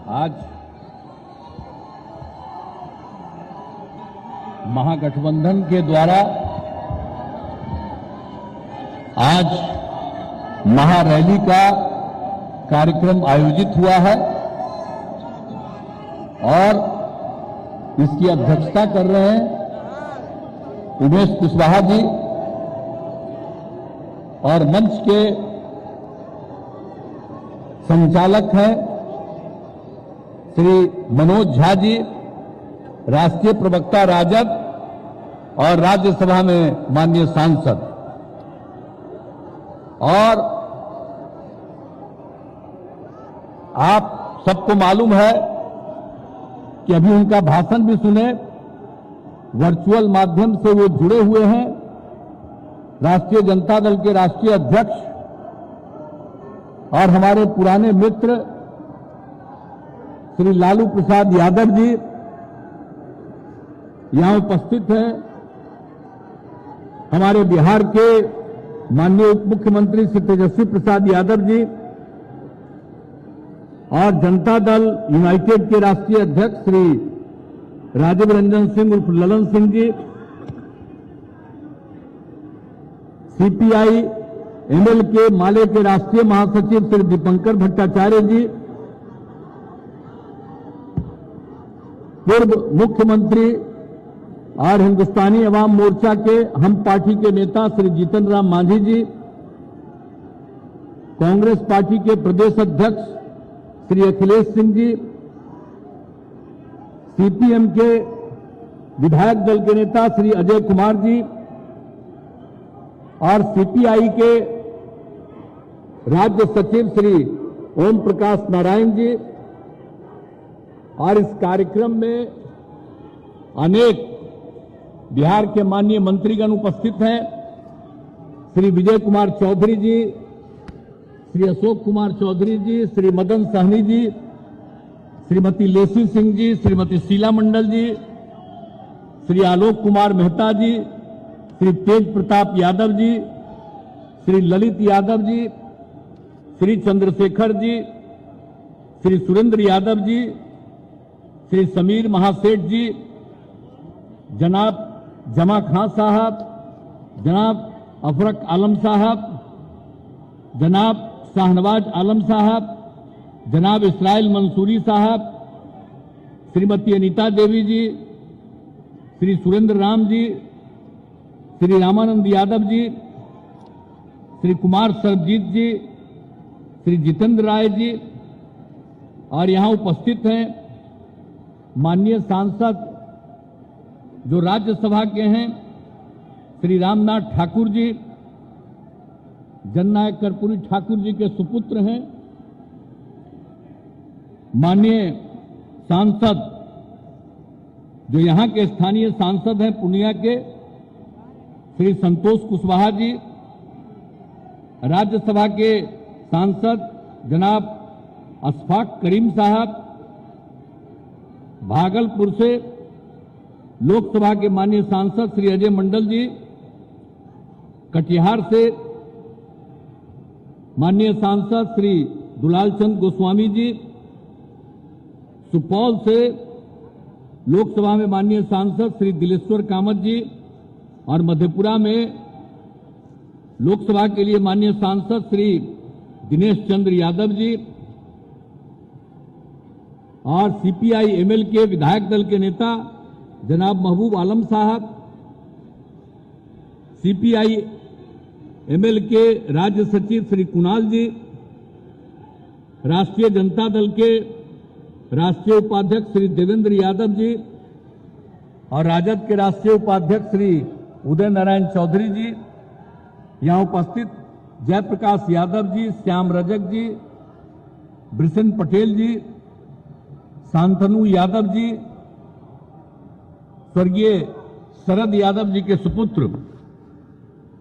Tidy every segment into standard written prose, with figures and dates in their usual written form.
आज महागठबंधन के द्वारा आज महारैली का कार्यक्रम आयोजित हुआ है और इसकी अध्यक्षता कर रहे हैं उमेश कुशवाहा जी और मंच के संचालक हैं श्री मनोज झा जी, राष्ट्रीय प्रवक्ता राजद और राज्यसभा में माननीय सांसद। और आप सबको मालूम है कि अभी उनका भाषण भी सुने, वर्चुअल माध्यम से वो जुड़े हुए हैं। राष्ट्रीय जनता दल के राष्ट्रीय अध्यक्ष और हमारे पुराने मित्र श्री लालू प्रसाद यादव जी यहां उपस्थित हैं। हमारे बिहार के माननीय उप मुख्यमंत्री श्री तेजस्वी प्रसाद यादव जी और जनता दल यूनाइटेड के राष्ट्रीय अध्यक्ष श्री राजीव रंजन सिंह उर्फ ललन सिंह जी, सीपीआई एमएल के माले के राष्ट्रीय महासचिव श्री दीपंकर भट्टाचार्य जी, पूर्व मुख्यमंत्री और हिंदुस्तानी अवाम मोर्चा के हम पार्टी के नेता श्री जीतन राम मांझी जी, कांग्रेस पार्टी के प्रदेश अध्यक्ष श्री अखिलेश सिंह जी, सीपीएम के विधायक दल के नेता श्री अजय कुमार जी और सीपीआई के राज्य सचिव श्री ओम प्रकाश नारायण जी। और इस कार्यक्रम में अनेक बिहार के माननीय मंत्रीगण उपस्थित हैं। श्री विजय कुमार चौधरी जी, श्री अशोक कुमार चौधरी जी, श्री मदन सहनी जी, श्रीमती लेसी सिंह जी, श्रीमती शीला मंडल जी, श्री आलोक कुमार मेहता जी, श्री तेज प्रताप यादव जी, श्री ललित यादव जी, श्री चंद्रशेखर जी, श्री सुरेंद्र यादव जी, श्री समीर महासेठ जी, जनाब जमा खां साहब, जनाब अफरक आलम साहब, जनाब शाहनवाज आलम साहब, जनाब इसराइल मंसूरी साहब, श्रीमती अनीता देवी जी, श्री सुरेंद्र राम जी, श्री रामानंद यादव जी, श्री कुमार सरबजीत जी, श्री जितेंद्र राय जी और यहां उपस्थित हैं माननीय सांसद जो राज्यसभा के हैं श्री रामनाथ ठाकुर जी, जननायक कर्पूरी ठाकुर जी के सुपुत्र हैं। माननीय सांसद जो यहां के स्थानीय सांसद हैं पूर्णिया के श्री संतोष कुशवाहा जी, राज्यसभा के सांसद जनाब अशफाक करीम साहब, भागलपुर से लोकसभा के माननीय सांसद श्री अजय मंडल जी, कटिहार से माननीय सांसद श्री दुलाल चंद गोस्वामी जी, सुपौल से लोकसभा में माननीय सांसद श्री दिलेश्वर कामत जी और मधेपुरा में लोकसभा के लिए माननीय सांसद श्री दिनेश चंद्र यादव जी और सीपीआई एमएल के विधायक दल के नेता जनाब महबूब आलम साहब, सीपीआई एमएल के राज्य सचिव श्री कुणाल जी, राष्ट्रीय जनता दल के राष्ट्रीय उपाध्यक्ष श्री देवेंद्र यादव जी और राजद के राष्ट्रीय उपाध्यक्ष श्री उदय नारायण चौधरी जी, यहां उपस्थित जयप्रकाश यादव जी, श्याम रजक जी, ब्रिशन पटेल जी, शांतनु यादव जी, स्वर्गीय शरद यादव जी के सुपुत्र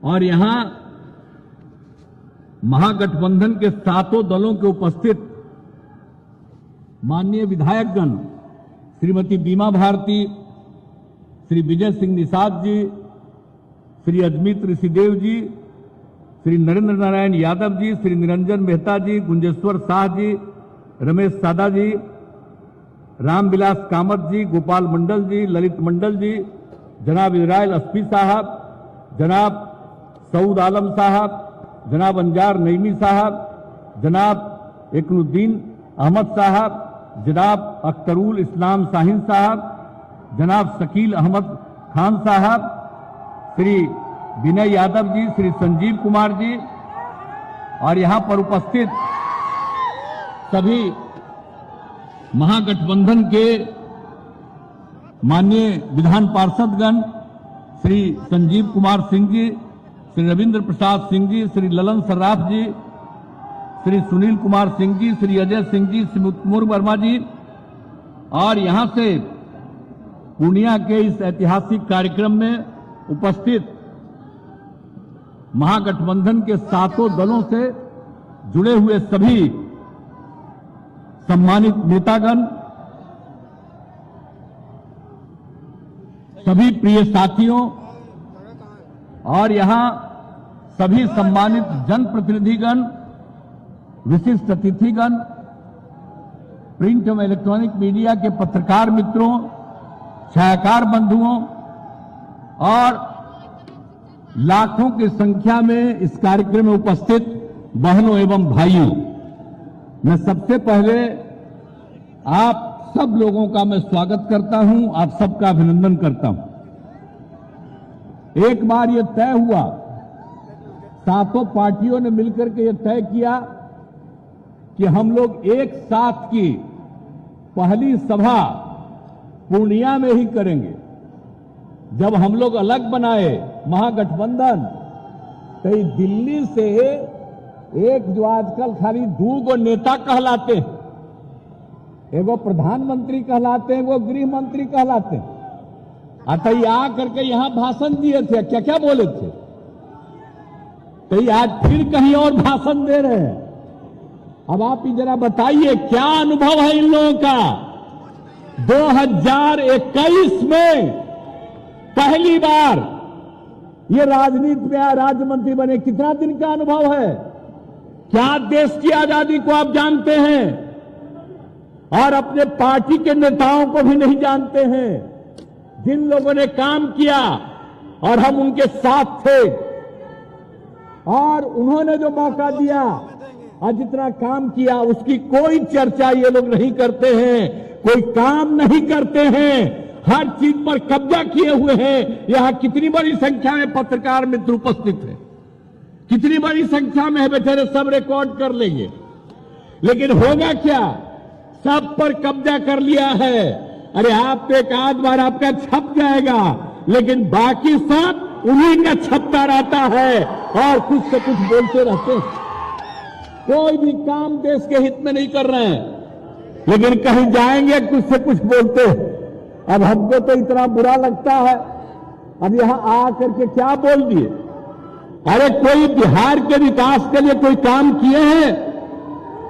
और यहां महागठबंधन के सातों दलों के उपस्थित माननीय विधायकगण श्रीमती बीमा भारती, श्री विजय सिंह निषाद जी, श्री अजमीत ऋषिदेव जी, श्री नरेंद्र नारायण यादव जी, श्री निरंजन मेहता जी, गुंजेश्वर शाह जी, रमेश सादा जी रामविलास कामत जी, गोपाल मंडल जी, ललित मंडल जी, जनाब इजराइल अस्फी साहब, जनाब सऊद आलम साहब, जनाब अंजार नईमी साहब, जनाब इकनुद्दीन अहमद साहब, जनाब अख्तरुल इस्लाम शाहीन साहब, जनाब शकील अहमद खान साहब, श्री विनय यादव जी, श्री संजीव कुमार जी और यहां पर उपस्थित सभी महागठबंधन के माननीय विधान पार्षदगण, श्री संजीव कुमार सिंह जी, श्री रविंद्र प्रसाद सिंह जी, श्री ललन सर्राफ जी, श्री सुनील कुमार सिंह जी, श्री अजय सिंह जी, श्री मुकुर वर्मा जी और यहां से पूर्णिया के इस ऐतिहासिक कार्यक्रम में उपस्थित महागठबंधन के सातों दलों से जुड़े हुए सभी सम्मानित नेतागण, सभी प्रिय साथियों और यहां सभी सम्मानित जनप्रतिनिधिगण, विशिष्ट अतिथिगण, प्रिंट एवं इलेक्ट्रॉनिक मीडिया के पत्रकार मित्रों, छायाकार बंधुओं और लाखों की संख्या में इस कार्यक्रम में उपस्थित बहनों एवं भाइयों, मैं सबसे पहले आप सब लोगों का मैं स्वागत करता हूं, आप सबका अभिनंदन करता हूं। एक बार यह तय हुआ, सातों पार्टियों ने मिलकर के यह तय किया कि हम लोग एक साथ की पहली सभा पूर्णिया में ही करेंगे। जब हम लोग अलग बनाए महागठबंधन, तो दिल्ली से एक जो आजकल खाली दो नेता कहलाते हैं, एगो प्रधानमंत्री कहलाते हैं, एगो गृह मंत्री कहलाते हैं, अतः आ करके यहां भाषण दिए थे, क्या क्या बोले थे, तो आज फिर कहीं और भाषण दे रहे हैं। अब आप ही जरा बताइए क्या अनुभव है इन लोगों का। 2021 में पहली बार ये राजनीति में राज्य मंत्री बने, कितना दिन का अनुभव है, क्या देश की आजादी को आप जानते हैं और अपने पार्टी के नेताओं को भी नहीं जानते हैं, जिन लोगों ने काम किया और हम उनके साथ थे और उन्होंने जो मौका दिया और जितना काम किया उसकी कोई चर्चा ये लोग नहीं करते हैं, कोई काम नहीं करते हैं, हर चीज पर कब्जा किए हुए हैं। यहां कितनी बड़ी संख्या में पत्रकार मित्र उपस्थित हैं, कितनी बड़ी संख्या में है, बेचारे सब रिकॉर्ड कर लेंगे, लेकिन होगा क्या, सब पर कब्जा कर लिया है। अरे आप एक आध बार आपका छप जाएगा, लेकिन बाकी सब उन्हीं का छपता रहता है और कुछ से कुछ बोलते रहते हैं। कोई भी काम देश के हित में नहीं कर रहे हैं, लेकिन कहीं जाएंगे कुछ से कुछ बोलते हैं। अब हमको तो इतना बुरा लगता है, अब यहां आ करके क्या बोल दिए। अरे कोई बिहार के विकास के लिए कोई काम किए हैं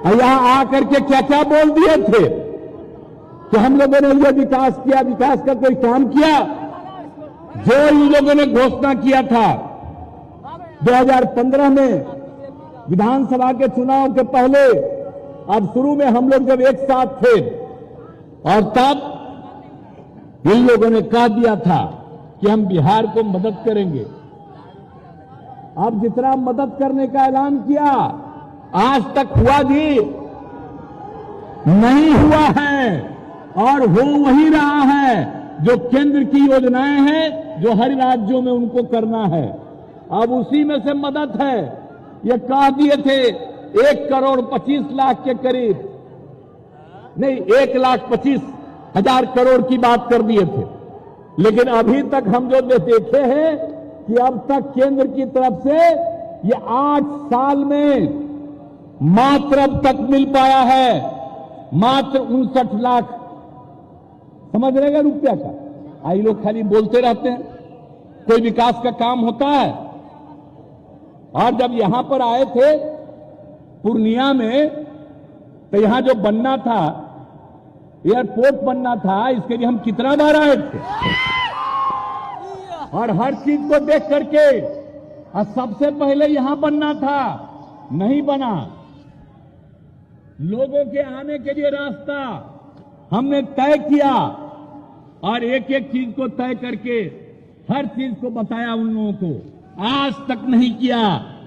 और यहां आकर के क्या क्या बोल दिए थे कि हम लोगों ने ये विकास किया, विकास का कोई काम किया। जो इन लोगों ने घोषणा किया था 2015 में विधानसभा के चुनाव के पहले, अब शुरू में हम लोग जब एक साथ थे और तब इन लोगों ने कह दिया था कि हम बिहार को मदद करेंगे। अब जितना मदद करने का ऐलान किया आज तक हुआ भी नहीं हुआ है और हो वही रहा है जो केंद्र की योजनाएं हैं, जो हर राज्यों में उनको करना है। अब उसी में से मदद है। ये कह दिए थे 1,25,00,000 के करीब, नहीं 1,25,000 करोड़ की बात कर दिए थे, लेकिन अभी तक हम जो देखे हैं कि अब तक केंद्र की तरफ से ये 8 साल में मात्र अब तक मिल पाया है मात्र 59 लाख, समझ रहेगा रुपया का। आई लोग खाली बोलते रहते हैं, कोई विकास का काम होता है। और जब यहां पर आए थे पूर्णिया में, तो यहां जो बनना था, एयरपोर्ट बनना था, इसके लिए हम कितना बार आए थे और हर चीज को देख करके, और सबसे पहले यहां बनना था, नहीं बना। लोगों के आने के लिए रास्ता, हमने तय किया और एक एक चीज को तय करके हर चीज को बताया उन लोगों को। आज तक नहीं किया।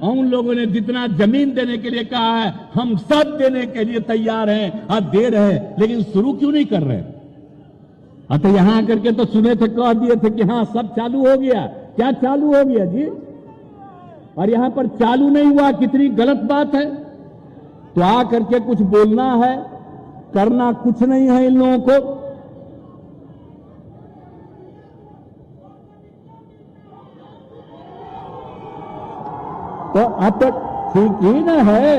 उन लोगों ने जितना जमीन देने के लिए कहा है हम सब देने के लिए तैयार हैं और दे रहे हैं, लेकिन शुरू क्यों नहीं कर रहे? तो यहां आकर के तो सुने थे, कह दिए थे कि हाँ सब चालू हो गया। क्या चालू हो गया जी? और यहां पर चालू नहीं हुआ, कितनी गलत बात है। तो आकर के कुछ बोलना है, करना कुछ नहीं है इन लोगों को। तो अब तक ठीक ही ना है,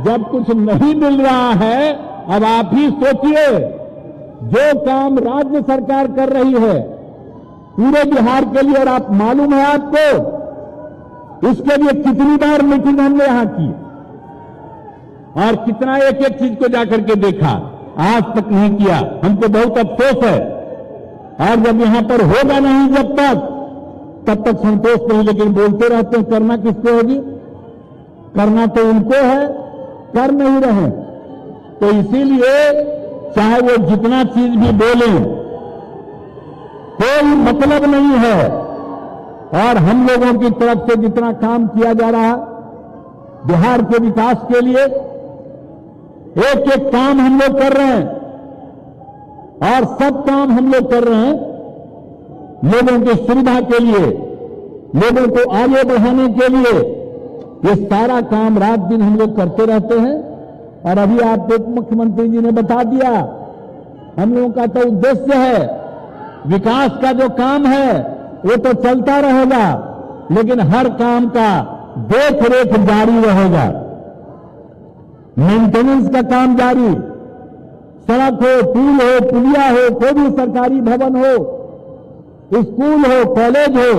जब कुछ नहीं मिल रहा है। अब आप ही सोचिए, जो काम राज्य सरकार कर रही है पूरे बिहार के लिए, और आप मालूम है आपको उसके लिए कितनी बार मीटिंग हमने यहां की और कितना एक एक चीज को जाकर के देखा, आज तक नहीं किया। हमको बहुत अफसोस है। और जब यहां पर होगा नहीं जब तब तक संतोष नहीं, लेकिन बोलते रहते हैं। करना किसको होगी? करना तो उनको है, कर नहीं रहे। तो इसीलिए चाहे वो जितना चीज भी बोले कोई मतलब नहीं है। और हम लोगों की तरफ से जितना काम किया जा रहा है बिहार के विकास के लिए, एक एक काम हम लोग कर रहे हैं और सब काम हम लोग कर रहे हैं लोगों की सुविधा के लिए, लोगों को आगे बढ़ाने के लिए। ये सारा काम रात दिन हम लोग करते रहते हैं। और अभी आपको मुख्यमंत्री जी ने बता दिया, हम लोगों का तो उद्देश्य है विकास का जो काम है वो तो चलता रहेगा, लेकिन हर काम का देख रेख जारी रहेगा, मेंटेनेंस का काम जारी। सड़क हो, पुल हो, पुलिया हो, कोई भी सरकारी भवन हो, स्कूल हो, कॉलेज हो,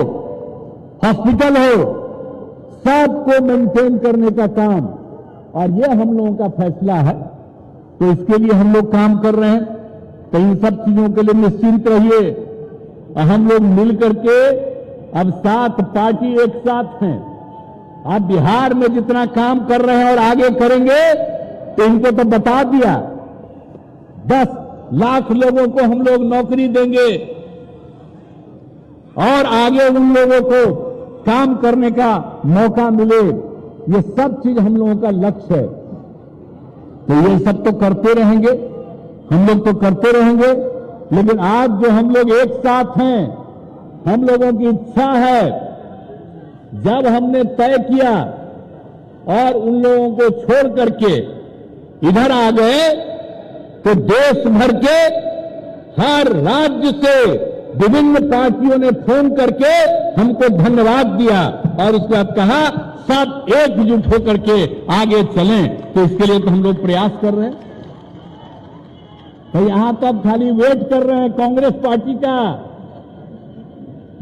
हॉस्पिटल हो, सबको मेंटेन करने का काम। और ये हम लोगों का फैसला है। तो इसके लिए हम लोग काम कर रहे हैं। तो इन सब चीजों के लिए निश्चिंत रहिए। और हम लोग मिल करके अब 7 पार्टी एक साथ हैं। आप बिहार में जितना काम कर रहे हैं और आगे करेंगे, तो इनको तो बता दिया 10 लाख लोगों को हम लोग नौकरी देंगे और आगे उन लोगों को काम करने का मौका मिले। ये सब चीज हम लोगों का लक्ष्य है। तो ये सब तो करते रहेंगे, हम लोग तो करते रहेंगे। लेकिन आज जो हम लोग एक साथ हैं, हम लोगों की इच्छा है, जब हमने तय किया और उन लोगों को छोड़ करके इधर आ गए, तो देश भर के हर राज्य से विभिन्न पार्टियों ने फोन करके हमको धन्यवाद दिया और उसके बाद कहा सब एकजुट होकर के आगे चलें। तो इसके लिए तो हम लोग प्रयास कर रहे हैं। तो यहां तो अब खाली वेट कर रहे हैं कांग्रेस पार्टी का।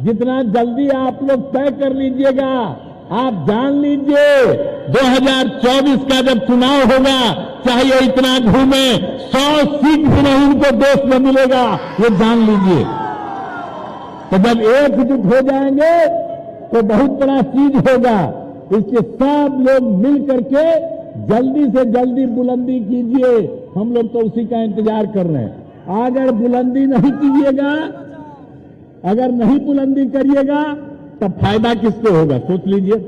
जितना जल्दी आप लोग तय कर लीजिएगा, आप जान लीजिए 2024 का जब चुनाव होगा, चाहे इतना घूमे 100 सीट भी नहीं इनको देश में मिलेगा, ये जान लीजिए। तो जब एकजुट हो जाएंगे तो बहुत बड़ा चीज होगा। इसलिए सब लोग मिल करके जल्दी से जल्दी बुलंदी कीजिए। हम लोग तो उसी का इंतजार कर रहे हैं। अगर बुलंदी नहीं कीजिएगा, अगर नहीं बुलंदी करिएगा, तब फायदा किसको होगा सोच लीजिए।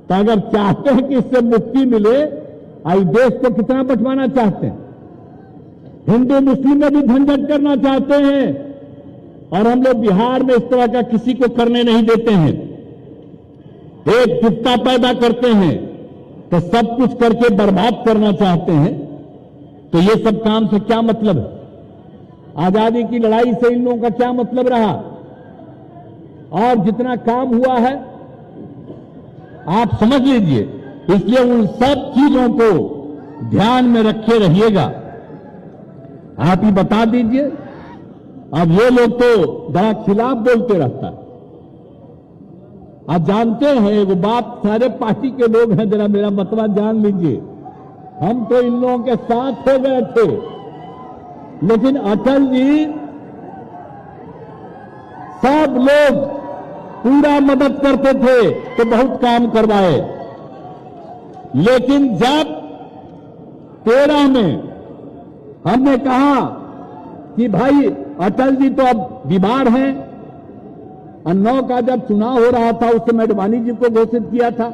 तो अगर चाहते हैं कि इससे मुक्ति मिले, आई देश को कितना बंटवाना चाहते हैं, हिंदू मुस्लिम में भी झंझट करना चाहते हैं, और हम लोग बिहार में इस तरह का किसी को करने नहीं देते हैं। एक जुटता पैदा करते हैं तो सब कुछ करके बर्बाद करना चाहते हैं। तो ये सब काम से क्या मतलब है? आजादी की लड़ाई से इन लोगों का क्या मतलब रहा? और जितना काम हुआ है आप समझ लीजिए। इसलिए उन सब चीजों को ध्यान में रखे रहिएगा। आप ही बता दीजिए। अब ये लोग तो बड़ा खिलाफ बोलते रहता है। आप जानते हैं वो बात, सारे पार्टी के लोग हैं, जरा मेरा मतवा जान लीजिए। हम तो इन लोगों के साथ हो गए थे, लेकिन अटल जी सब लोग पूरा मदद करते थे तो बहुत काम करवाए। लेकिन जब 13 में हमने कहा कि भाई अटल जी तो अब बीमार हैं, और 9 का जब चुनाव हो रहा था उस समय अडवाणी जी को घोषित किया था,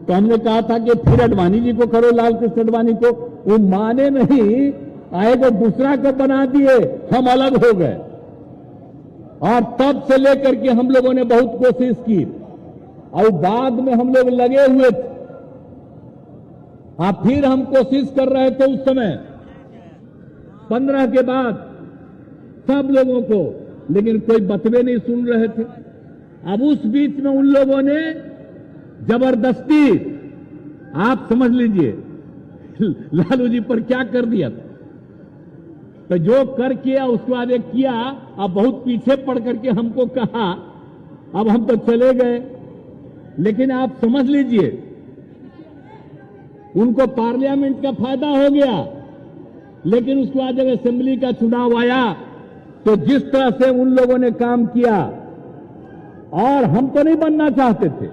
तो हमने कहा था कि फिर अडवाणी जी को करो, लाल कृष्ण अडवाणी को। वो माने नहीं, आएगा दूसरा को बना दिए, हम अलग हो गए। और तब से लेकर के हम लोगों ने बहुत कोशिश की, और बाद में हम लोग लगे हुए थे। फिर हम कोशिश कर रहे थे उस समय 15 के बाद सब लोगों को, लेकिन कोई बतवे नहीं सुन रहे थे। अब उस बीच में उन लोगों ने जबरदस्ती, आप समझ लीजिए, लालू जी पर क्या कर दिया था। तो जो कर किया उसके बाद एक किया, अब बहुत पीछे पड़ करके हमको कहा, अब हम तो चले गए। लेकिन आप समझ लीजिए, उनको पार्लियामेंट का फायदा हो गया, लेकिन उसके बाद जब असेंबली का चुनाव आया तो जिस तरह से उन लोगों ने काम किया, और हम तो नहीं बनना चाहते थे,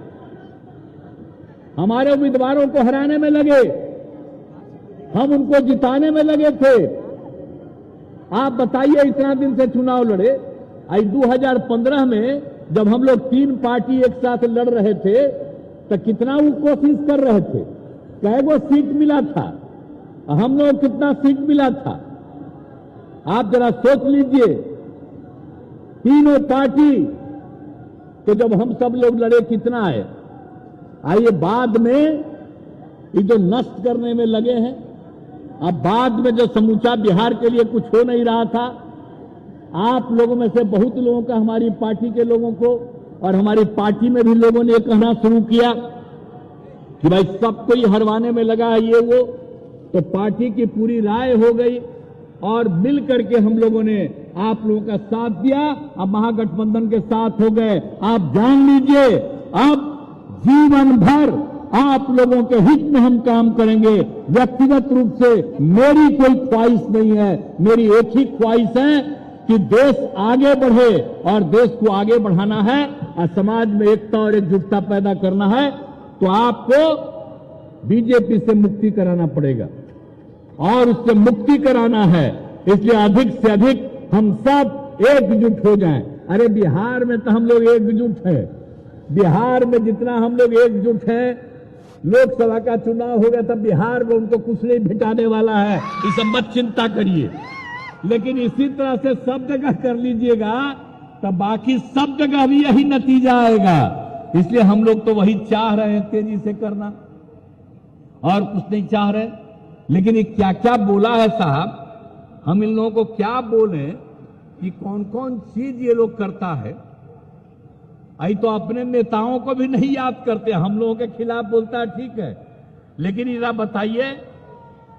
हमारे उम्मीदवारों को हराने में लगे, हम उनको जिताने में लगे थे। आप बताइए, इतना दिन से चुनाव लड़े, आज 2015 में जब हम लोग 3 पार्टी एक साथ लड़ रहे थे तो कितना वो कोशिश कर रहे थे, कैगो सीट मिला था, हम लोग कितना सीट मिला था, आप जरा सोच लीजिए। तीनों पार्टी तो जब हम सब लोग लड़े कितना है। आइए बाद में ये जो नष्ट करने में लगे हैं, अब बाद में जो समूचा बिहार के लिए कुछ हो नहीं रहा था, आप लोगों में से बहुत लोगों का, हमारी पार्टी के लोगों को और हमारी पार्टी में भी लोगों ने कहना शुरू किया कि भाई सबको ही हरवाने में लगा है ये वो। तो पार्टी की पूरी राय हो गई और मिल करके हम लोगों ने आप लोगों का साथ दिया, अब महागठबंधन के साथ हो गए। आप जान लीजिए, अब जीवन भर आप लोगों के हित में हम काम करेंगे। व्यक्तिगत रूप से मेरी कोई ख्वाहिश नहीं है, मेरी एक ही ख्वाहिश है कि देश आगे बढ़े, और देश को आगे बढ़ाना है और समाज में एकता और एकजुटता पैदा करना है, तो आपको बीजेपी से मुक्ति कराना पड़ेगा, और उससे मुक्ति कराना है। इसलिए अधिक से अधिक हम सब एकजुट हो जाएं। अरे बिहार में तो हम लोग एकजुट हैं, बिहार में जितना हम लोग एकजुट हैं, लोकसभा का चुनाव हो गया तब बिहार में उनको कुछ नहीं भेटाने वाला है, इस सब मत चिंता करिए। लेकिन इसी तरह से सब जगह कर लीजिएगा तब बाकी सब जगह भी यही नतीजा आएगा। इसलिए हम लोग तो वही चाह रहे हैं, तेजी से करना, और कुछ नहीं चाह रहे। लेकिन ये क्या क्या बोला है साहब, हम इन लोगों को क्या बोले कि कौन कौन चीज ये लोग करता है। आई तो अपने नेताओं को भी नहीं याद करते, हम लोगों के खिलाफ बोलता है, ठीक है, लेकिन इधर बताइए,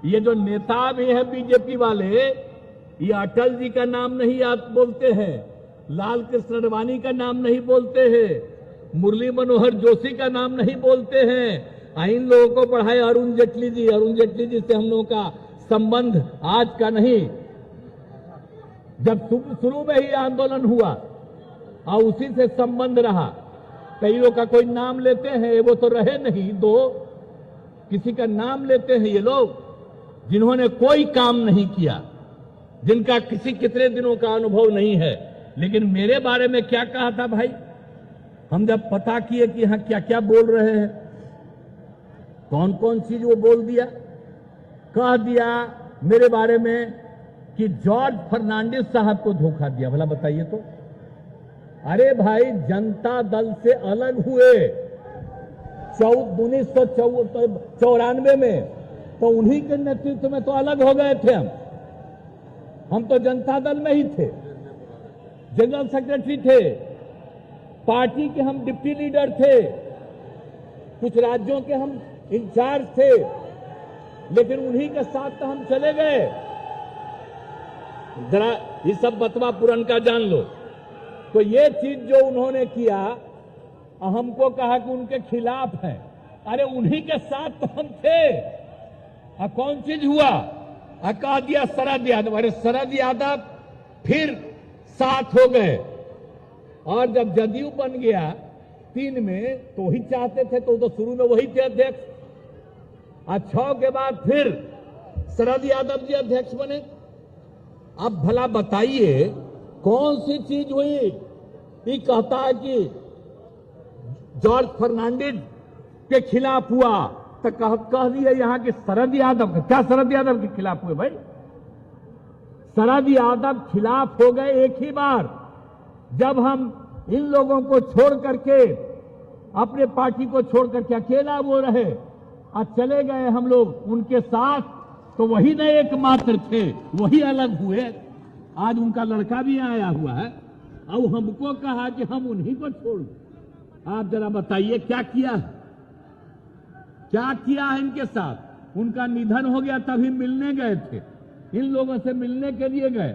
ये जो नेता भी है बीजेपी वाले, ये अटल जी का नाम नहीं याद बोलते हैं, लाल कृष्ण अडवाणी का नाम नहीं बोलते हैं, मुरली मनोहर जोशी का नाम नहीं बोलते हैं। इन लोगों को पढ़ाए अरुण जेटली जी, अरुण जेटली जी से हम लोगों का संबंध आज का नहीं, जब शुरू में ही आंदोलन हुआ और उसी से संबंध रहा। कई लोग का कोई नाम लेते हैं, वो तो रहे नहीं दो, किसी का नाम लेते हैं ये लोग जिन्होंने कोई काम नहीं किया, जिनका कितने दिनों का अनुभव नहीं है। लेकिन मेरे बारे में क्या कहा था भाई, हम जब पता किए कि यहां क्या क्या बोल रहे हैं, कौन कौन चीज वो बोल दिया, कह दिया मेरे बारे में कि जॉर्ज फर्नांडिस साहब को धोखा दिया। भला बताइए तो, अरे भाई जनता दल से अलग हुए 1994 में, तो उन्हीं के नेतृत्व में तो अलग हो गए थे हम तो जनता दल में ही थे, जनरल सेक्रेटरी थे, पार्टी के हम डिप्टी लीडर थे, कुछ राज्यों के हम इंचार्ज थे, लेकिन उन्हीं के साथ तो हम चले गए। जरा ये सब बतवा पुरन का जान लो। तो ये चीज जो उन्होंने किया, हमको कहा कि उनके खिलाफ है, अरे उन्हीं के साथ तो हम थे। कौन चीज हुआ, कह दिया शरद यादव, अरे शरद यादव फिर साथ हो गए, और जब जदयू बन गया 3 में तो ही चाहते थे, तो शुरू में वही थे अध्यक्ष, 6 के बाद फिर शरद यादव जी अध्यक्ष बने, अब भला बताइए कौन सी चीज हुई ये कहता है कि जॉर्ज फर्नांडिस के खिलाफ हुआ तो कह दिया यहां के शरद यादव, क्या शरद यादव के खिलाफ हुए भाई? शरद यादव खिलाफ हो गए एक ही बार, जब हम इन लोगों को छोड़ करके, अपने पार्टी को छोड़ करके अकेला वो रहे और चले गए हम लोग उनके साथ, तो वही न एकमात्र थे, वही अलग हुए। आज उनका लड़का भी आया हुआ है और हमको कहा कि हम उन्हीं को छोड़ दें। आप जरा बताइए क्या किया है, क्या किया है इनके साथ? उनका निधन हो गया तभी मिलने गए थे, इन लोगों से मिलने के लिए गए,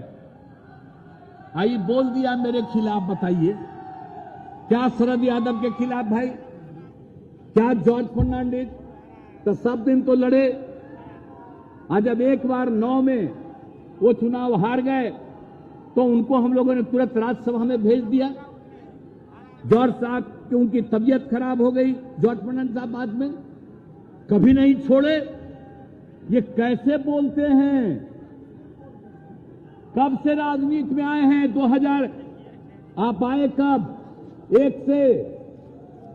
आई बोल दिया मेरे खिलाफ। बताइए क्या शरद यादव के खिलाफ भाई, क्या जॉर्ज फर्नांडिस? तो सब दिन तो लड़े, आज जब एक बार 9 में वो चुनाव हार गए तो उनको हम लोगों ने तुरंत राज्यसभा में भेज दिया। जॉर्ज साहब की उनकी तबीयत खराब हो गई, जॉर्ज फर्नांडिस साहब बाद में कभी नहीं छोड़े। ये कैसे बोलते हैं? कब से राजनीति में आए हैं? 2000 आप आए कब? 1 से,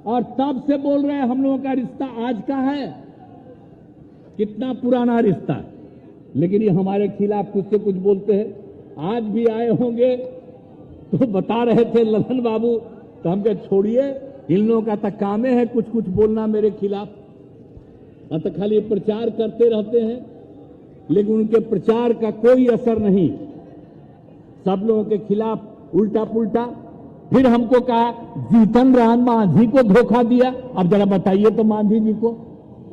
और तब से बोल रहे हैं हम लोगों का रिश्ता आज का है, कितना पुराना रिश्ता है। लेकिन ये हमारे खिलाफ कुछ से कुछ बोलते हैं। आज भी आए होंगे तो बता रहे थे ललन बाबू, तो हम कहे छोड़िए, इन लोगों का तो कामे है कुछ कुछ बोलना मेरे खिलाफ, तो खाली प्रचार करते रहते हैं, लेकिन उनके प्रचार का कोई असर नहीं, सब लोगों के खिलाफ उल्टा पुल्टा। फिर हमको कहा जीतन राम मांझी को धोखा दिया। अब जरा बताइए तो मांझी जी को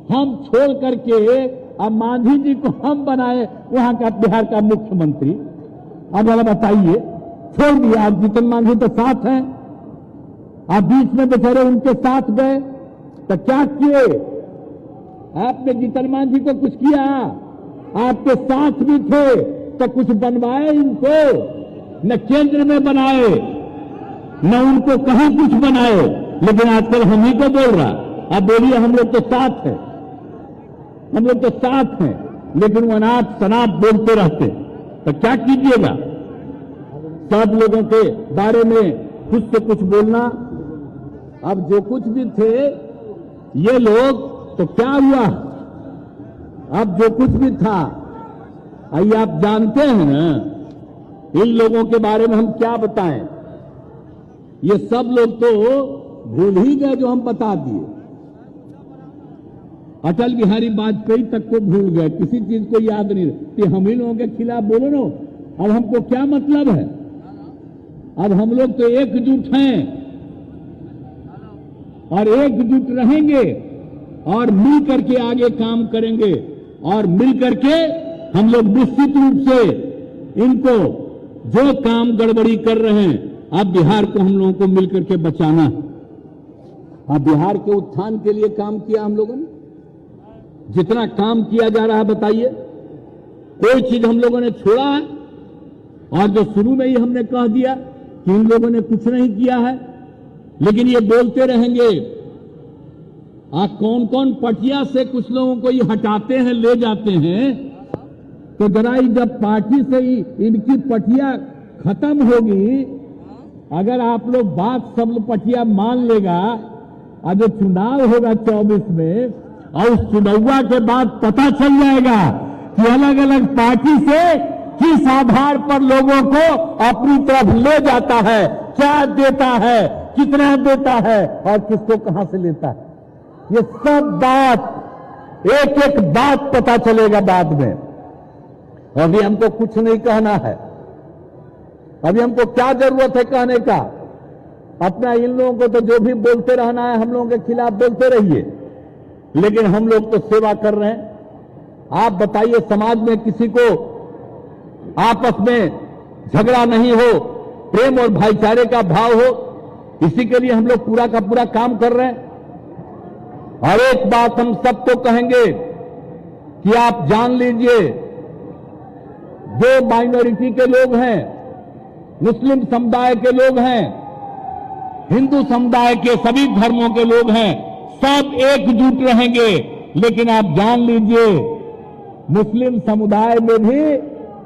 हम छोड़ करके अब मांझी जी को हम बनाए वहां का बिहार का मुख्यमंत्री। अब जरा बताइए, छोड़ दिया। अब जीतन मांझी तो साथ हैं, आप बीच में बेचारे उनके साथ गए तो क्या किए आपने? जीतन मांझी को कुछ किया? आपके साथ भी थे तो कुछ बनवाए इनको? न केंद्र में बनाए न उनको कहीं कुछ बनाए, लेकिन आजकल हम ही को बोल रहा। अब बोलिए हम लोग तो साथ हैं, हम लोग तो साथ हैं, लेकिन वो अनाप शनाप बोलते रहते, तो क्या कीजिएगा? सब लोगों के बारे में कुछ से कुछ बोलना। अब जो कुछ भी थे ये लोग, तो क्या हुआ? अब जो कुछ भी था, आइए आप जानते हैं ना, इन लोगों के बारे में हम क्या बताएं? ये सब लोग तो भूल ही गए जो हम बता दिए। अटल बिहारी वाजपेयी तक को भूल गए, किसी चीज को याद नहीं कि हम ही लोगों के खिलाफ बोलो ना। अब हमको क्या मतलब है? अब हम लोग तो एकजुट हैं और एकजुट रहेंगे और मिल करके आगे काम करेंगे, और मिल करके हम लोग निश्चित रूप से इनको जो काम गड़बड़ी कर रहे हैं, अब बिहार को हम लोगों को मिलकर के बचाना। अब बिहार के उत्थान के लिए काम किया हम लोगों ने, जितना काम किया जा रहा है बताइए, कोई चीज हम लोगों ने छोड़ा है? और जो शुरू में ही हमने कह दिया कि इन लोगों ने कुछ नहीं किया है, लेकिन ये बोलते रहेंगे। कौन कौन पटिया से कुछ लोगों को ये हटाते हैं, ले जाते हैं, तो जरा जब पार्टी से ही इनकी पटिया खत्म होगी, अगर आप लोग बात सब पटिया मान लेगा, और जो चुनाव होगा 24 में, और उस चुनाव के बाद पता चल जाएगा कि अलग अलग पार्टी से किस आधार पर लोगों को अपनी तरफ ले जाता है, क्या देता है, कितना देता है और किसको कहां से लेता है। ये सब बात एक एक बात पता चलेगा बाद में। अभी हमको कुछ नहीं कहना है, अभी हमको क्या जरूरत है कहने का? अपना इन लोगों को तो जो भी बोलते रहना है हम लोगों के खिलाफ बोलते रहिए, लेकिन हम लोग तो सेवा कर रहे हैं। आप बताइए, समाज में किसी को आपस में झगड़ा नहीं हो, प्रेम और भाईचारे का भाव हो, इसी के लिए हम लोग पूरा का पूरा काम कर रहे हैं। और एक बात हम सबको कहेंगे कि आप जान लीजिए, जो माइनॉरिटी के लोग हैं, मुस्लिम समुदाय के लोग हैं, हिंदू समुदाय के सभी धर्मों के लोग हैं, सब एकजुट रहेंगे। लेकिन आप जान लीजिए, मुस्लिम समुदाय में भी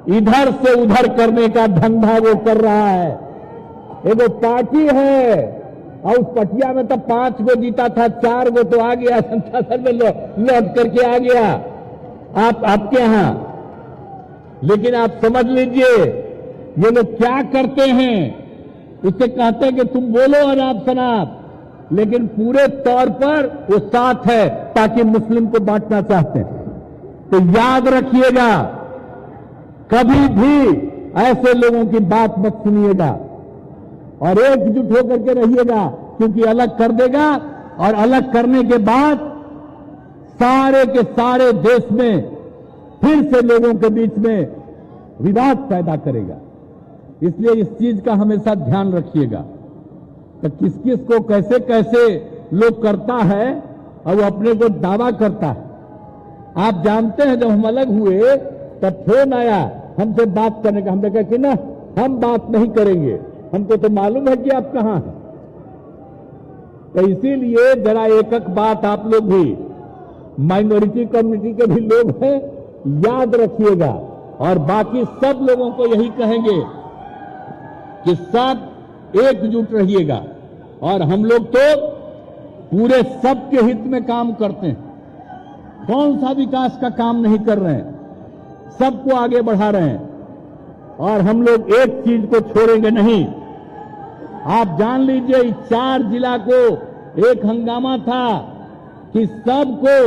इधर से उधर करने का धंधा वो कर रहा है। एगो पार्टी है और उस पटिया में तो 5 गो जीता था, 4 गो तो आ गया, जनता दल में लौट करके आ गया आपके यहां। लेकिन आप समझ लीजिए ये लोग क्या करते हैं, उससे कहते हैं कि तुम बोलो अनाप शनाप, लेकिन पूरे तौर पर वो साथ है ताकि मुस्लिम को बांटना चाहते हैं। तो याद रखिएगा, कभी भी ऐसे लोगों की बात मत सुनिएगा और एकजुट होकर के रहिएगा, क्योंकि अलग कर देगा और अलग करने के बाद सारे के सारे देश में फिर से लोगों के बीच में विवाद पैदा करेगा। इसलिए इस चीज का हमेशा ध्यान रखिएगा कि किस किस को कैसे कैसे लोग करता है और वो अपने को दावा करता है। आप जानते हैं जब हम अलग हुए तब फोन आया हमसे बात करने का, हमने कहा कि ना हम बात नहीं करेंगे, हमको तो मालूम है कि आप कहां हैं। तो इसीलिए जरा एक एक बात आप लोग भी माइनॉरिटी कम्युनिटी के भी लोग हैं, याद रखिएगा। और बाकी सब लोगों को यही कहेंगे कि सब एकजुट रहिएगा। और हम लोग तो पूरे सबके हित में काम करते हैं, कौन सा विकास का काम नहीं कर रहे हैं, सबको आगे बढ़ा रहे हैं। और हम लोग एक चीज को छोड़ेंगे नहीं। आप जान लीजिए इस 4 जिला को एक हंगामा था कि सबको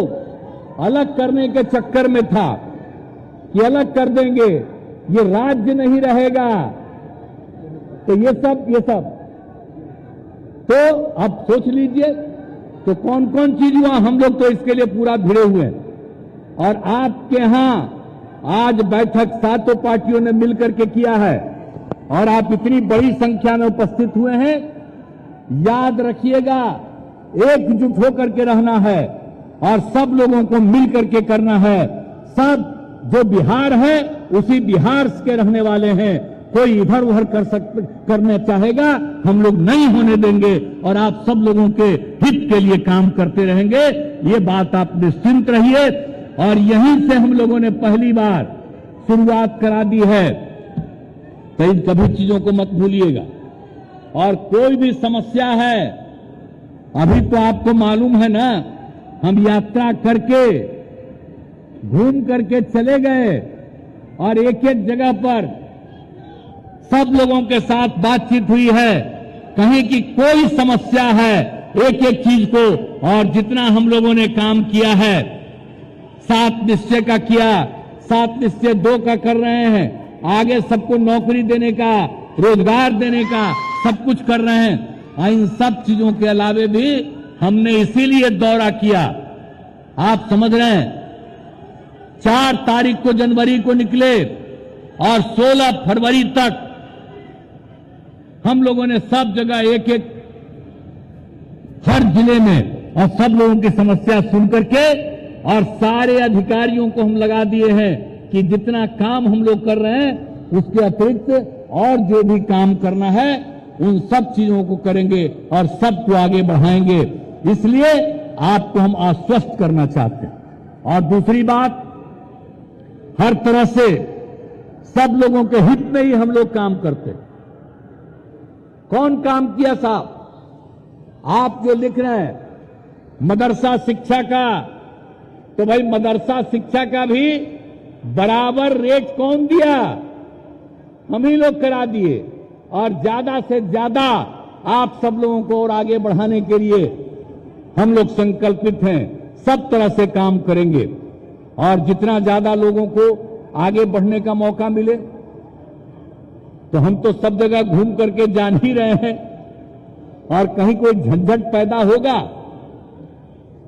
अलग करने के चक्कर में था कि अलग कर देंगे, ये राज्य नहीं रहेगा। तो ये सब तो अब सोच लीजिए कि कौन कौन चीज हुआ। हम लोग तो इसके लिए पूरा भिड़े हुए हैं। और आपके यहां आज बैठक 7 पार्टियों ने मिलकर के किया है और आप इतनी बड़ी संख्या में उपस्थित हुए हैं। याद रखिएगा, एकजुट होकर के रहना है और सब लोगों को मिल करके करना है। सब जो बिहार है उसी बिहार के रहने वाले हैं, कोई इधर उधर करने चाहेगा हम लोग नहीं होने देंगे और आप सब लोगों के हित के लिए काम करते रहेंगे। ये बात आप निश्चिंत रहिए। और यहीं से हम लोगों ने पहली बार शुरुआत करा दी है, तो इन सभी चीजों को मत भूलिएगा। और कोई भी समस्या है, अभी तो आपको मालूम है ना, हम यात्रा करके घूम करके चले गए और एक एक जगह पर सब लोगों के साथ बातचीत हुई है। कहीं की कोई समस्या है, एक एक चीज को, और जितना हम लोगों ने काम किया है, 7 निश्चय का किया, 7 निश्चय 2 का कर रहे हैं, आगे सबको नौकरी देने का, रोजगार देने का सब कुछ कर रहे हैं। इन सब चीजों के अलावे भी हमने इसीलिए दौरा किया, आप समझ रहे हैं। 4 तारीख को जनवरी को निकले और 16 फरवरी तक हम लोगों ने सब जगह एक एक हर जिले में और सब लोगों की समस्या सुन करके और सारे अधिकारियों को हम लगा दिए हैं कि जितना काम हम लोग कर रहे हैं उसके अतिरिक्त और जो भी काम करना है उन सब चीजों को करेंगे और सबको आगे बढ़ाएंगे। इसलिए आपको हम आश्वस्त करना चाहते हैं। और दूसरी बात, हर तरह से सब लोगों के हित में ही हम लोग काम करते हैं। कौन काम किया साहब? आप जो लिख रहे हैं मदरसा शिक्षा का, तो भाई मदरसा शिक्षा का भी बराबर रेट कौन दिया? हम ही लोग करा दिए। और ज्यादा से ज्यादा आप सब लोगों को और आगे बढ़ाने के लिए हम लोग संकल्पित हैं, सब तरह से काम करेंगे। और जितना ज्यादा लोगों को आगे बढ़ने का मौका मिले, तो हम तो सब जगह घूम करके जान ही रहे हैं, और कहीं कोई झंझट पैदा होगा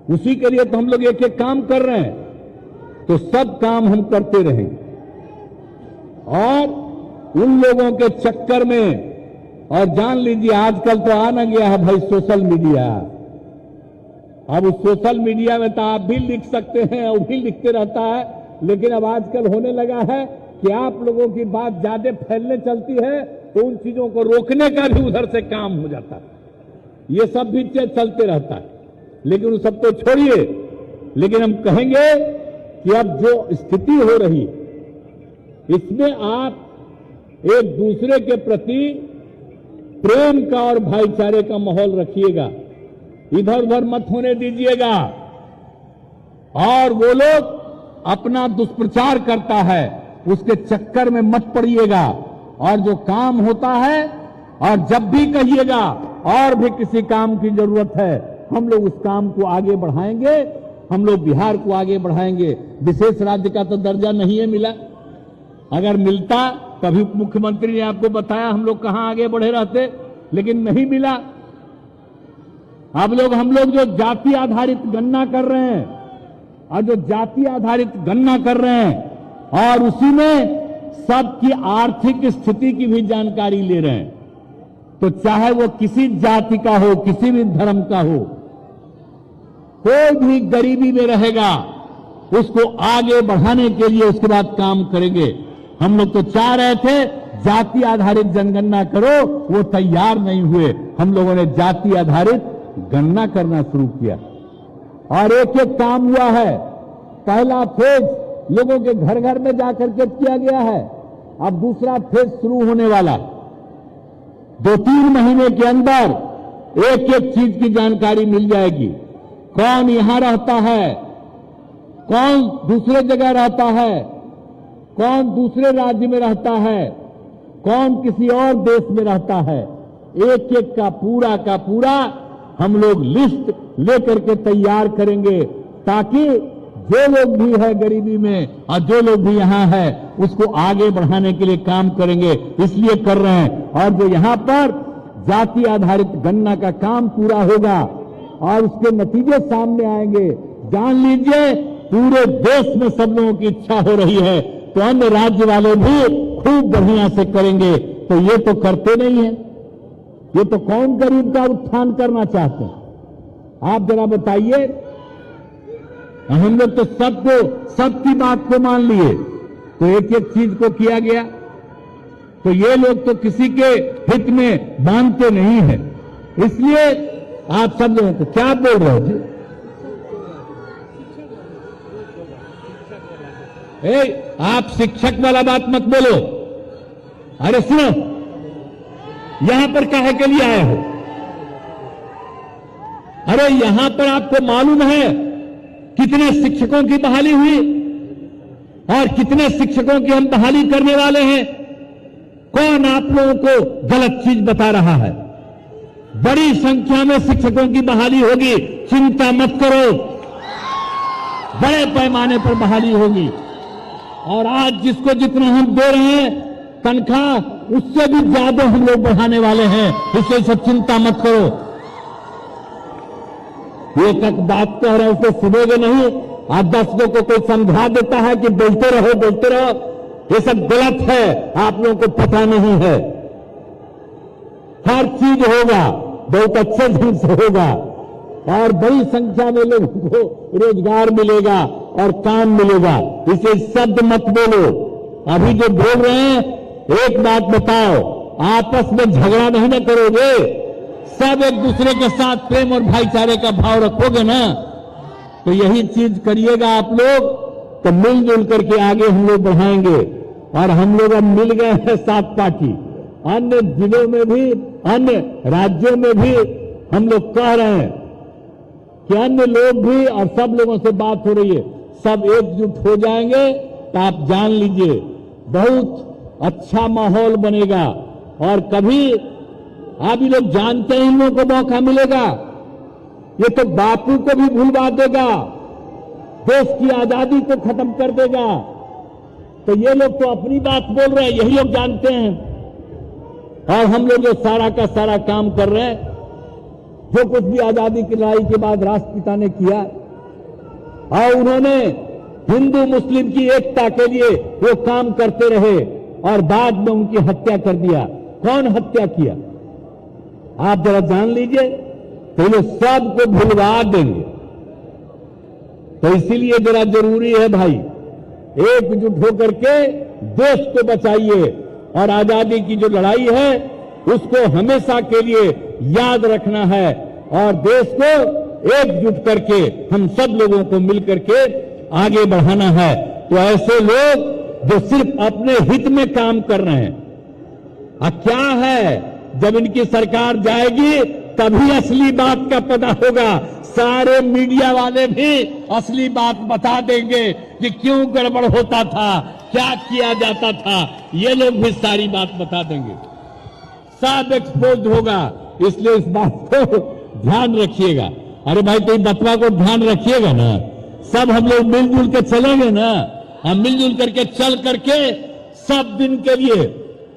उसी के लिए तो हम लोग एक एक काम कर रहे हैं। तो सब काम हम करते रहेंगे। और उन लोगों के चक्कर में, और जान लीजिए आजकल तो आना गया है भाई सोशल मीडिया। अब उस सोशल मीडिया में तो आप भी लिख सकते हैं, वो भी लिखते रहता है, लेकिन अब आजकल होने लगा है कि आप लोगों की बात ज्यादा फैलने चलती है तो उन चीजों को रोकने का भी उधर से काम हो जाता है। ये सब भी चलते रहता है, लेकिन उन सब तो छोड़िए। लेकिन हम कहेंगे कि अब जो स्थिति हो रही इसमें आप एक दूसरे के प्रति प्रेम का और भाईचारे का माहौल रखिएगा, इधर उधर मत होने दीजिएगा। और वो लोग अपना दुष्प्रचार करता है, उसके चक्कर में मत पड़िएगा। और जो काम होता है, और जब भी कहिएगा और भी किसी काम की जरूरत है, हम लोग उस काम को आगे बढ़ाएंगे, हम लोग बिहार को आगे बढ़ाएंगे। विशेष राज्य का तो दर्जा नहीं है मिला, अगर मिलता कभी मुख्यमंत्री ने आपको बताया हम लोग कहां आगे बढ़े रहते, लेकिन नहीं मिला। अब हम लोग जो जाति आधारित गणना कर रहे हैं, और जो जाति आधारित गणना कर रहे हैं, और उसी में सबकी आर्थिक स्थिति की भी जानकारी ले रहे हैं, तो चाहे वो किसी जाति का हो, किसी भी धर्म का हो, कोई भी गरीबी में रहेगा, उसको आगे बढ़ाने के लिए उसके बाद काम करेंगे। हम लोग तो चाह रहे थे जाति आधारित जनगणना करो, वो तैयार नहीं हुए। हम लोगों ने जाति आधारित गणना करना शुरू किया, और एक एक काम हुआ है। पहला फेज लोगों के घर घर में जाकर के किया गया है, अब दूसरा फेज शुरू होने वाला। 2-3 महीने के अंदर एक एक चीज की जानकारी मिल जाएगी। कौन यहां रहता है, कौन दूसरे जगह रहता है, कौन दूसरे राज्य में रहता है, कौन किसी और देश में रहता है, एक एक का पूरा हम लोग लिस्ट लेकर के तैयार करेंगे, ताकि जो लोग भी है गरीबी में और जो लोग भी यहां है, उसको आगे बढ़ाने के लिए काम करेंगे। इसलिए कर रहे हैं। और जो यहां पर जाति आधारित गणना का काम पूरा होगा और उसके नतीजे सामने आएंगे, जान लीजिए पूरे देश में सब लोगों की इच्छा हो रही है, तो अन्य राज्य वाले भी खूब बढ़िया से करेंगे। तो ये तो करते नहीं है, ये तो कौन गरीब का उत्थान करना चाहते हैं? आप जरा बताइए। हम लोग तो सबकी बात को मान लिए, तो एक एक चीज को किया गया। तो ये लोग तो किसी के हित में मानते नहीं है। इसलिए आप सब लोगों को क्या बोल रहे हो जी? आप शिक्षक वाला बात मत बोलो। अरे सुनो, यहां पर काहे के लिए आए हो? अरे यहां पर आपको मालूम है कितने शिक्षकों की बहाली हुई और कितने शिक्षकों की हम बहाली करने वाले हैं? कौन आप लोगों को गलत चीज बता रहा है? बड़ी संख्या में शिक्षकों की बहाली होगी, चिंता मत करो, बड़े पैमाने पर बहाली होगी। और आज जिसको जितना हम दे रहे हैं तनख्वाह, उससे भी ज्यादा हम लोग बढ़ाने वाले हैं, इसलिए सब चिंता मत करो। ये तक बात कह रहे हैं, उसे सुनोगे नहीं। आज 10 लोगों को कोई समझा देता है कि बोलते रहो, ये सब गलत है, आप लोगों को पता नहीं है। हर चीज होगा, बहुत अच्छे ढंग से होगा, और बड़ी संख्या में लोगों को रोजगार मिलेगा और काम मिलेगा। इसे शब्द मत बोलो। अभी जो बोल रहे हैं, एक बात बताओ, आपस में झगड़ा नहीं न करोगे, सब एक दूसरे के साथ प्रेम और भाईचारे का भाव रखोगे ना, तो यही चीज करिएगा आप लोग, तो मिलजुल करके आगे हम लोग बढ़ाएंगे। और हम लोग अब मिल गए हैं 7 पार्टी, अन्य जिलों में भी, अन्य राज्यों में भी हम लोग कह रहे हैं कि अन्य लोग भी, और सब लोगों से बात हो रही है, सब एकजुट हो जाएंगे, तो आप जान लीजिए बहुत अच्छा माहौल बनेगा। और कभी आप ये लोग जानते हैं इन लोगों को मौका मिलेगा, ये तो बापू को भी भूलवा देगा, देश की आजादी को खत्म कर देगा। तो ये लोग तो अपनी बात बोल रहे हैं, यही लोग जानते हैं। और हम लोग जो सारा का सारा काम कर रहे हैं, जो कुछ भी आजादी की लड़ाई के बाद राष्ट्रपिता ने किया, और उन्होंने हिंदू मुस्लिम की एकता के लिए वो काम करते रहे, और बाद में उनकी हत्या कर दिया। कौन हत्या किया आप जरा जान लीजिए, तो ये सबको भुलवा देंगे। तो इसीलिए जरा जरूरी है भाई, एकजुट होकर के देश को बचाइए, और आजादी की जो लड़ाई है उसको हमेशा के लिए याद रखना है, और देश को एकजुट करके हम सब लोगों को मिलकर के आगे बढ़ाना है। तो ऐसे लोग जो सिर्फ अपने हित में काम कर रहे हैं। क्या है, जब इनकी सरकार जाएगी तभी असली बात का पता होगा। सारे मीडिया वाले भी असली बात बता देंगे कि क्यों गड़बड़ होता था, क्या किया जाता था, ये लोग भी सारी बात बता देंगे, सब एक्सपोज होगा। इसलिए इस बात को ध्यान रखिएगा। अरे भाई, तो बतवा को ध्यान रखिएगा ना, सब हम लोग मिलजुल के चलेंगे ना। हम मिलजुल करके चल करके सब दिन के लिए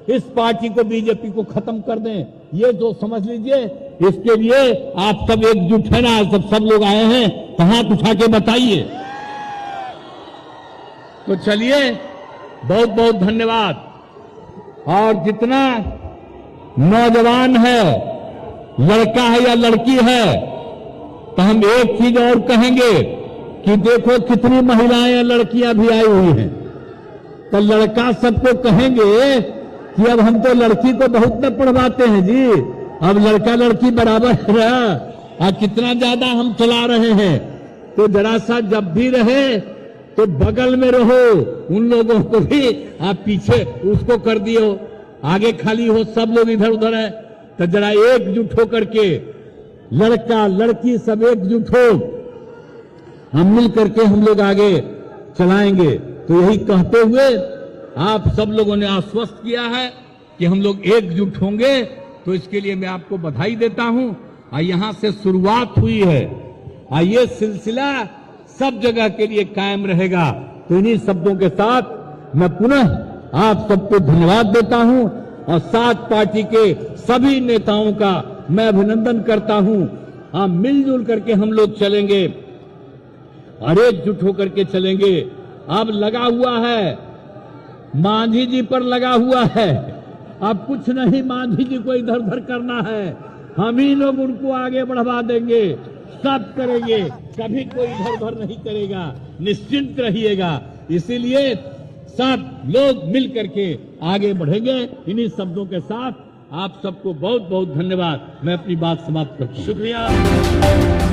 इस पार्टी को, बीजेपी को खत्म कर दें, ये जो समझ लीजिए। इसके लिए आप सब एकजुट है ना, सब लोग आए हैं, तो हाथ उठा के बताइए। तो चलिए, बहुत बहुत धन्यवाद। और जितना नौजवान है, लड़का है या लड़की है, तो हम एक चीज और कहेंगे कि देखो कितनी महिलाएं या लड़कियां भी आई हुई हैं। तो लड़का सबको कहेंगे कि अब हम तो लड़की को बहुत न पढ़वाते हैं जी, अब लड़का लड़की बराबर है। कितना ज्यादा हम चला रहे हैं। तो जरा सा जब भी रहे तो बगल में रहो, उन लोगों को भी आप पीछे उसको कर दियो, आगे खाली हो, सब लोग इधर उधर है। तो जरा एकजुट होकर के, लड़का लड़की सब एकजुट हो, हम मिल करके हम लोग आगे चलाएंगे। तो यही कहते हुए आप सब लोगों ने आश्वस्त किया है कि हम लोग एकजुट होंगे, तो इसके लिए मैं आपको बधाई देता हूं। और यहां से शुरुआत हुई है, और ये सिलसिला सब जगह के लिए कायम रहेगा। तो इन्हीं शब्दों के साथ मैं पुनः आप सबको धन्यवाद देता हूं, और सात पार्टी के सभी नेताओं का मैं अभिनंदन करता हूं। आप मिलजुल करके हम लोग चलेंगे और एकजुट होकर के चलेंगे। अब लगा हुआ है, मांझी जी पर लगा हुआ है, अब कुछ नहीं मांझी जी को इधर उधर करना है, हम ही लोग उनको आगे बढ़वा देंगे, सब करेंगे, कभी कोई इधर उधर नहीं करेगा, निश्चिंत रहिएगा। इसीलिए सब लोग मिल करके आगे बढ़ेंगे। इन्हीं शब्दों के साथ आप सबको बहुत बहुत धन्यवाद। मैं अपनी बात समाप्त करता हूं। शुक्रिया।